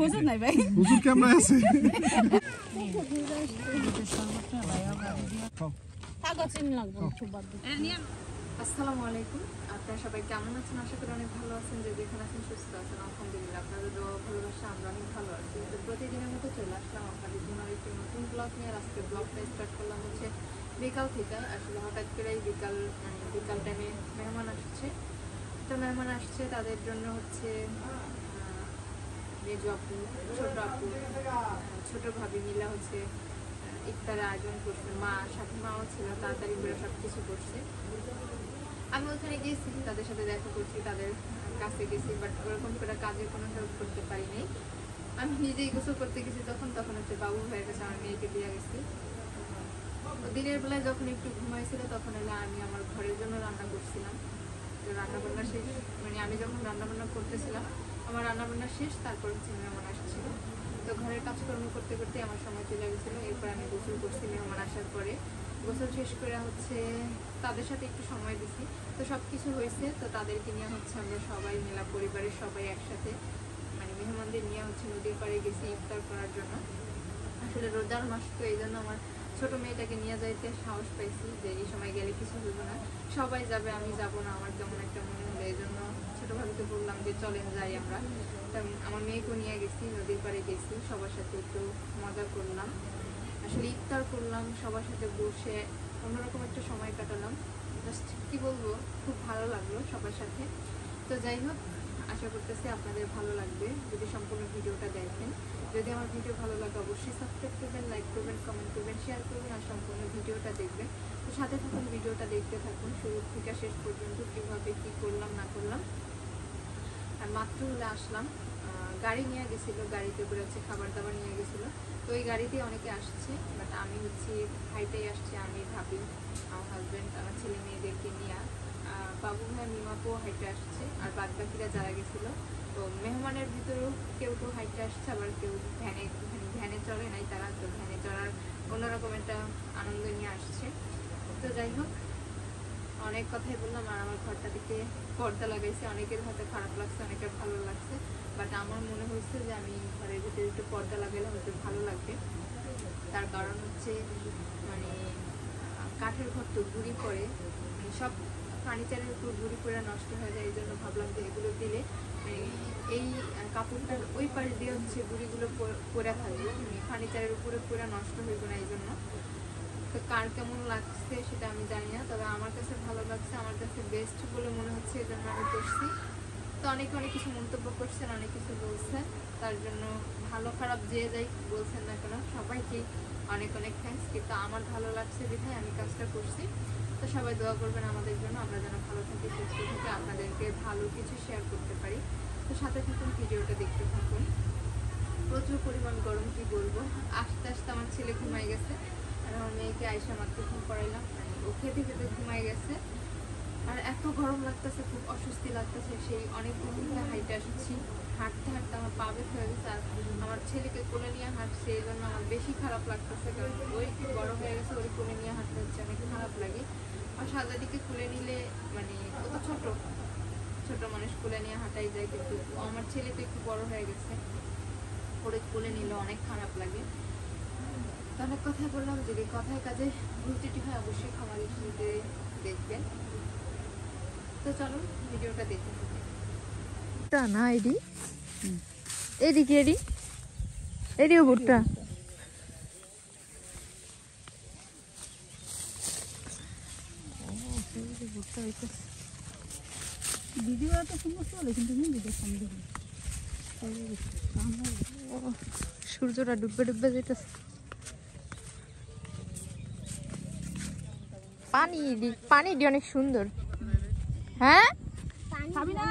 হুজুর নাই ভাই, হুজুর কেমন আছে? আসসালামু আলাইকুম, আপনারা সবাই কেমন আছেন? আশা করি অনেক ভালো আছেন। যে যেখানে আছেন সুস্থ আছেন, আলহামদুলিল্লাহ। আপনাদের দোয়া ভালোবাসা আমরা অনেক ভালো আছি। তো প্রতিদিনের মতো চলে আসলাম আপনাদের জন্য একটি নতুন ব্লগ নিয়ে। আজকে ব্লগটা স্টার্ট করলাম হচ্ছে বিকাল থেকে। আসলে হঠাৎ করেই বিকাল টাইমে মেহমান আসছে। তো মেহমান আসছে, তাদের জন্য হচ্ছে মেজো আপু, ছোট আপু, ছোট ভাবি মিলা হচ্ছে ইফতারের আয়োজন করছে। মা সাথে মাও ছিল, তাড়াতাড়ি করে সব কিছু করছে। আমি ওখানে গেছি, তাদের সাথে দেখা করছি, তাদের কাছে গেছি, বাট ওরকম করে কাজে কোনো হেল্প করতে পারিনি। আমি নিজেই গোসল করতে গেছি তখন হচ্ছে বাবু হয়ে গেছে, আমার মেয়েকে দিয়ে গেছি। দিনের বেলায় যখন একটু ঘুমাইছিল তখন হলে আমি আমার ঘরের জন্য রান্না করছিলাম। রান্নাবান্না শেষ, মানে আমি যখন রান্নাবান্না করতেছিলাম আমার রান্নাবান্না শেষ, তারপর হচ্ছে মেহমান আসছিল। তো ঘরের কাজকর্ম করতে করতে আমার সময় চলে গেছিলো। এরপর আমি গোসল করছি মেহমান আসার পরে। গোসল শেষ করে হচ্ছে তাদের সাথে একটু সময় দিছি। তো সব কিছু হয়েছে, তো তাদেরকে নিয়ে হচ্ছে আমরা সবাই মেলা পরিবারের সবাই একসাথে, মানে মেহমানদের নিয়ে হচ্ছে নদীর পাড়ে গেছি ইফতার করার জন্য। আসলে রোজার মাস, তো এই জন্য আমার ছোট মেয়েটাকে নিয়ে যাইতে সাহস পাইছি যে এই সময় গেলে কিছু হইব না, সবাই যাবে আমি যাব না, আমার কেমন একটা মনে হলো। এই জন্য ছোট ভাবিকে বললাম যে চলেন যাই আমরা। আমার মেয়েকেও নিয়ে গেছি, নদীর পাড়ে গেছি, সবার সাথে একটু মজা করলাম, আসলে ইফতার করলাম, সবার সাথে বসে অন্যরকম একটা সময় কাটালাম। জাস্ট কি বলবো, খুব ভালো লাগলো সবার সাথে। তো যাই হোক, আশা করতেছি আপনাদের ভালো লাগবে যদি সম্পূর্ণ ভিডিওটা দেখেন। যদি আমার ভিডিও ভালো লাগে অবশ্যই সাবস্ক্রাইব করবেন, লাইক করবেন, কমেন্ট করবেন, শেয়ার করবেন, আর সম্পূর্ণ ভিডিওটা দেখবেন। তো সাথে থাকুন, ভিডিওটা দেখতে থাকুন শুরু থেকে শেষ পর্যন্ত, কীভাবে কী করলাম না করলাম। আর মাত্র হলে আসলাম, গাড়ি নিয়ে গেছিলো, গাড়িতে করে হচ্ছে খাবার দাবার নিয়ে গেছিলো। তো ওই গাড়িতে অনেকে আসছে, বাট আমি হচ্ছে হাইটেই আসছি। আমি ভাবি, আমার হাজব্যান্ড, আমার ছেলে মেয়েদেরকে নিয়ে, বাবু ভাই মিমাকেও হাইটে আসছে, আর বাদ বাকিরা যারা গেছিলো। তো মেহমানের ভিতরেও কেউ হাইটে আসছে, আবার কেউ ভ্যানে চড়ে নাই, তারা তো ভ্যানে চড়ার অন্যরকম একটা আনন্দ নিয়ে আসছে। তো যাই হোক, অনেক কথাই বললাম। আর আমার ঘরটা থেকে পর্দা লাগাইছে, অনেকের হয়তো খারাপ লাগছে, অনেকের ভালো লাগছে, বাট আমার মনে হয়েছে যে আমি ঘরের ভিতরে একটু পর্দা লাগাইলে হয়তো ভালো লাগবে। তার কারণ হচ্ছে মানে কাঠের ঘর তো গুঁড়ি পড়ে, মানে সব ফার্নিচারের উপর গুঁড়ি পড়ে নষ্ট হয়ে যায়। এই জন্য ভাবলাম যে এগুলো দিলে এই কাপড়টার ওই পাশ দিয়ে হচ্ছে গুঁড়িগুলো পরে থাকবে, মানে ফার্নিচারের উপরে পরে নষ্ট হইব না। এই জন্য তো কার কেমন লাগছে সেটা আমি জানি না, তবে আমার কাছে ভালো লাগছে, আমার কাছে বেস্ট বলে মনে হচ্ছে, এই জন্য আমি করছি। তো অনেকে অনেক কিছু মন্তব্য করছেন, অনেক কিছু বলছেন, তার জন্য ভালো খারাপ যে যাই বলছেন না কেন সবাইকে অনেক অনেক থ্যাঙ্কস। কিন্তু আমার ভালো লাগছে বিধায় আমি কাজটা করছি। তো সবাই দোয়া করবেন আমাদের জন্য, আমরা যেন ভালো থাকি, সুস্থ থাকি, আপনাদেরকে ভালো কিছু শেয়ার করতে পারি। তো সাথে থাকুন, ভিডিওটা দেখতে থাকুন। প্রচুর পরিমাণ গরম, কি বলবো। আস্তে আস্তে আমার ছেলে ঘুমাই গেছে, আর আমার মেয়েকে আয়সা মাত্র ঘুম পড়াইলাম, ও খেতে খেতে ঘুমাই গেছে। আর এত গরম লাগতেছে, খুব অস্বস্তি লাগতেছে। সেই অনেক দিন ধরে হাইটে আসছি, হাঁটতে হাঁটতে আমার পা ব্যথা হয়ে গেছে। আর আমার ছেলেকে কোলে নিয়ে হাঁটছে, এই জন্য আমার বেশি খারাপ লাগতেছে, কারণ ওই একটু বড় হয়ে গেছে, ওই কোলে নিয়ে হাঁটতে হচ্ছে, অনেক খারাপ লাগে। আর সাজাদিকে কোলে নিলে, মানে ও তো ছোট মানুষ, কোলে নিয়ে হাঁটাই যায়, কিন্তু আমার ছেলে তো একটু বড় হয়ে গেছে, ওরে কোলে নিলে অনেক খারাপ লাগে। তো অনেক কথা বললাম, যদি কথায় কাজে ভুল ত্রুটি হয় অবশ্যই ক্ষমা দৃষ্টিতে দেখবেন। তো চলো ভিডিওটা দেখতে থাকি। ভুট্টা না এদিকে এদিও ভুট্টা। ভিডিও এত সুন্দর চলে, কিন্তু সূর্যটা ডুববে যেতেছে। পানি অনেক সুন্দর। হ্যাঁ, খাবি না?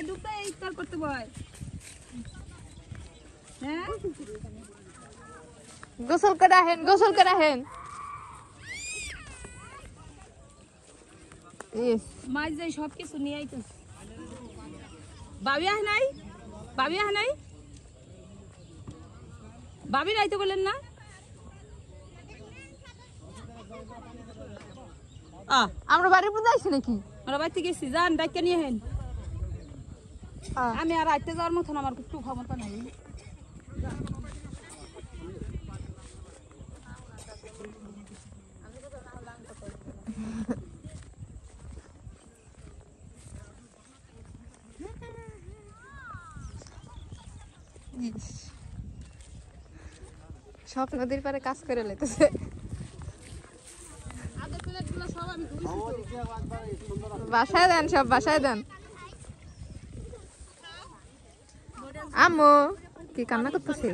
ডুবতে ইফতার করতে বয়। হ্যাঁ, গোসল করে আহেন। মাছ যাই সব কিছু নিয়ে আইতেছে। বাবি আহ নাই, বাবি রাইতে বললেন না? আমরা বাড়ির পূজা আইছি নাকি? আমরা বাড়িতে গেছি, যান ডাক্তার নিয়ে হেন। আমি আর আইতে যাওয়ার মতন আমার একটু ক্ষমতা নাই। সব নদীর পারে কাজ করে লেতেছে। বাসায় দেন, সব বাসায় দেন। আম্মু কি কান্না করতেছে?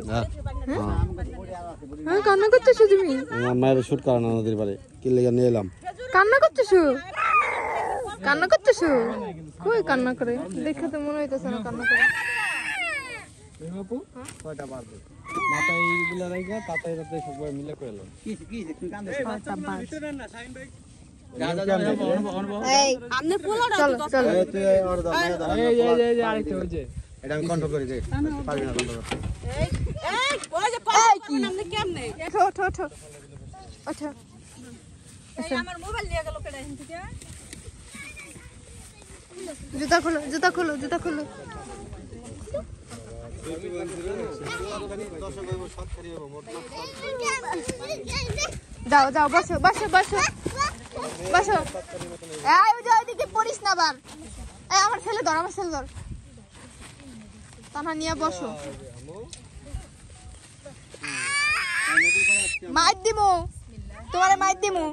হ্যাঁ কান্না করতেছো তুমি? মায়ের শুট করা না নদীর পারে, কি লেগে নিয়ে এলাম। কান্না করতেছো? কান্না করতেছো? কই কান্না করে? দেখে তো মনে হইতেছে না কান্না করে। কয়টা বাজে? মাথায় এইগুলা রাইগা তাতে রাতে সবাই মিলে কইলো। কি তুমি কান্দে? এই আমনে পোলাটা চলো চলো। তুই আর দাও মায়া দাও। এই আরেকটা ওই যে। এটা আমি কন্ট্রোল করে দেই। পারবি না কন্ট্রোল করতে। এই ওই যে কথা বলেন আপনি কেমনে? ওঠো ওঠো ওঠো। ওঠো। এই আমার মোবাইল নিয়ে গেল কেডা এখান থেকে? জুতা খোলো, জুতা খোলো, জুতা খোলো। যাও যাও বসো বসো বসো বসো। এই ওই যে ওইদিকে পড়িস না আবার। এই আমার ছেলে ধর, আমার ছেলে ধর। তানা নিয়ে বসো। মাইর দিমু, তোমারে মাইর দিমু।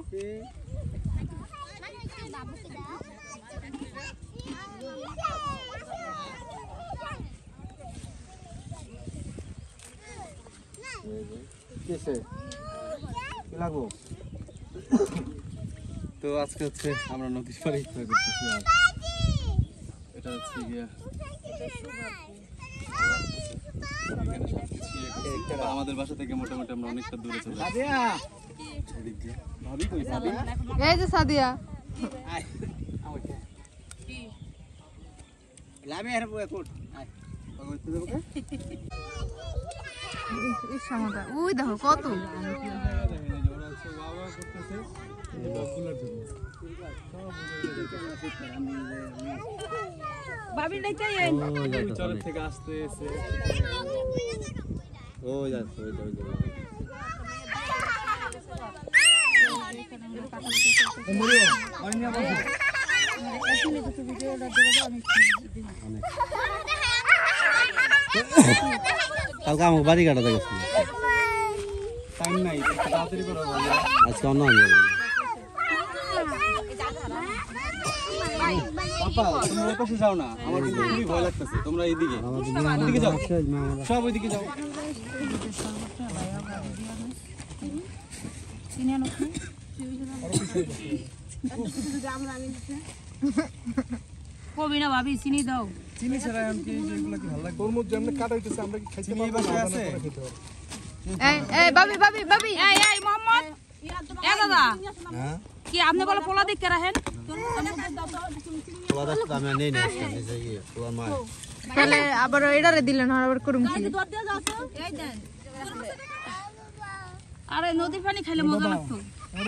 কিসে? কি লাগবো? তো আজকে হচ্ছে আমরা নদীর পাড়ে ইফতার করতেছি। আর এটা হচ্ছে গিয়া আমাদের বাসা থেকে মোটামুটি আমরা অনেকটা দূরে চলে যাচ্ছি। ভাবি কই? ভাবি এই যে সাদিয়া। লামে আর বয় কোট আয় কইতে দেব কে? এই সামটা ওই দেখো কত। ভাবি নাই চাই চরের থেকে আসতে এসে ও যাচ্ছে ওই ওই কালকে আমার বাড়ি কাটাতে গেছিল, টাইম নাই, তাড়াতাড়ি করো আজকে অন্য পাপা। তুমি ওই পাশে যাও না, আমার কিন্তু খুবই ভয় লাগতেছে। তোমরা এইদিকে এদিকে যাও, সব ওইদিকে যাও। কবি না ভাবি চিনি দাও। চিনি ছাড়া আমি কি যেগুলো কি ভালো লাগে তরমুজ যেমন কাটাইতেছে আমরা কি খাইতে পারবো না আছে এই এই ভাবি ভাবি ভাবি। এই এই মোহাম্মদ এ দাদা হ্যাঁ কি আপনি বলে পোলা দেখতে রাখেন? তোমার রাস্তা আমি নেই না, আজকে নিজে গিয়ে তোমার মা তাহলে আবার এটারে দিলেন আর আবার করুম কি? এই দেন। আরে নদীর পানি খাইলে মজা লাগতো।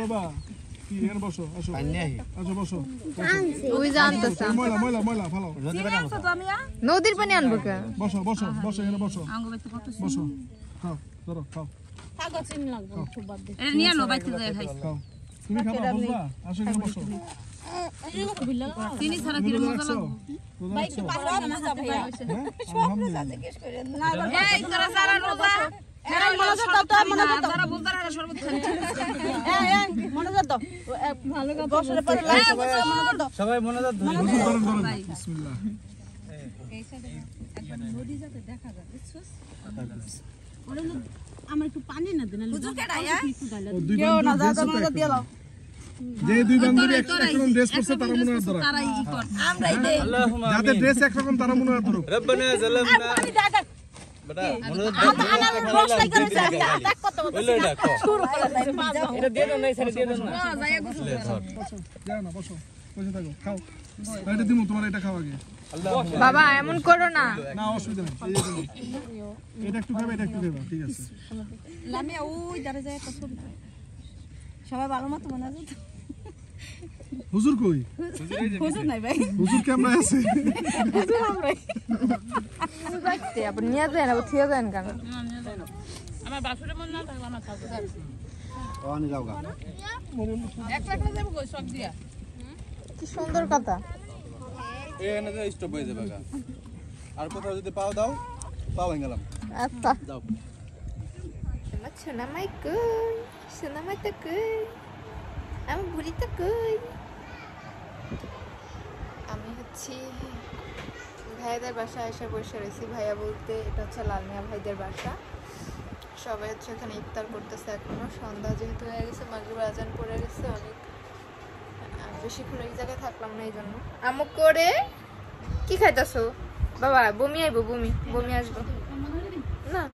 বাবা কি এখানে বসো, আসো পানি নেই আসো বসো। ওই জানতেছে ময়লা ময়লা ময়লা ভালো, আচ্ছা তো আমি নদীর পানি আনবো কে? বসো বসো বসো এখানে বসো আঙ্গ বাইতে কত বসো, খাও ধরো খাও কাগজ চিনি লাগবে খুব বাদ দে। এটা নিয়ে আনো বাইতে যায় খাই। খাও। তুমি খাবা বুঝবা, আসো এখানে বসো। চিনি ছাড়া কি মজা লাগবে? বাইতে পারবা না যা ভাইয়া। আলহামদুলিল্লাহ। এই তোরা সারা রোজা হ্যাঁ মনোযোগ দাও তো মনোযোগ দাও। যারা বলতার হারা শরবত খান। এই এই মনোযোগ দাও। ভালো কথা বসলে পরে লাইট মনোযোগ দাও। সবাই মনোযোগ ধরে বুঝু ধরেন ধরেন বিসমিল্লাহ। আমার একটু পানি না দেন হুজুর কেডা ও দুই বান্ধবী দিয়ে দাও। যে দুই বান্ধবী একরকম ড্রেস পরছে তারা মনে হয় ধরো, তারা ই কর আমরাই দেই। যাদের ড্রেস একরকম তারা মনে হয় ধরো। রব্বানা জালামনা বেটা মনোযোগ এটা দিয়ে দাও, নাই সারি দিয়ে দাও না। যাও না বসো, বসে থাকো, খাও। এটা দিমু তোমার, এটা খাও আগে। বাবা এমন করো না। না অসুবিধা নেই, এই যে দিমু। এটা একটু খাবে, এটা একটু খাবে, ঠিক আছে। লামিয়া ওই দাঁড়ে যায় একটা ছবি। সবাই ভালো মতো মনে আছে তো? হুজুর কই? হুজুর নাই ভাই, হুজুর কেমন আছে? হুজুর আমরাই। বাইতে আবার নিয়ে যায় না, থিয়ে যায় কেন? আমার বাসুরের মন না থাকলে আমার থাকবে। ওখানে যাও গা। একটা একটা যাবো কই সব দিয়া। কি সুন্দর কথা। এখানে তো স্টপ হয়ে যাবে গা। আর কোথাও যদি পাও দাও, পাও গেলাম। আচ্ছা যাও। আমার সোনামাই কই, সোনামাই তো কই, আমার বুড়ি তো কই। আমি হচ্ছি ভাইয়াদের বাসায় এসে বসে রয়েছি। ভাইয়া বলতে এটা হচ্ছে লালমিয়া ভাইদের বাসা। সবাই হচ্ছে এখানে ইফতার করতেছে এখনো। সন্ধ্যা যেহেতু হয়ে গেছে, মাগরিব আজান পড়ে গেছে, অনেক বেশিক্ষণ এই জায়গায় থাকলাম না এই জন্য। আমুক করে কি খাইতেছো বাবা? বমি আইবো, বমি বমি আসবো।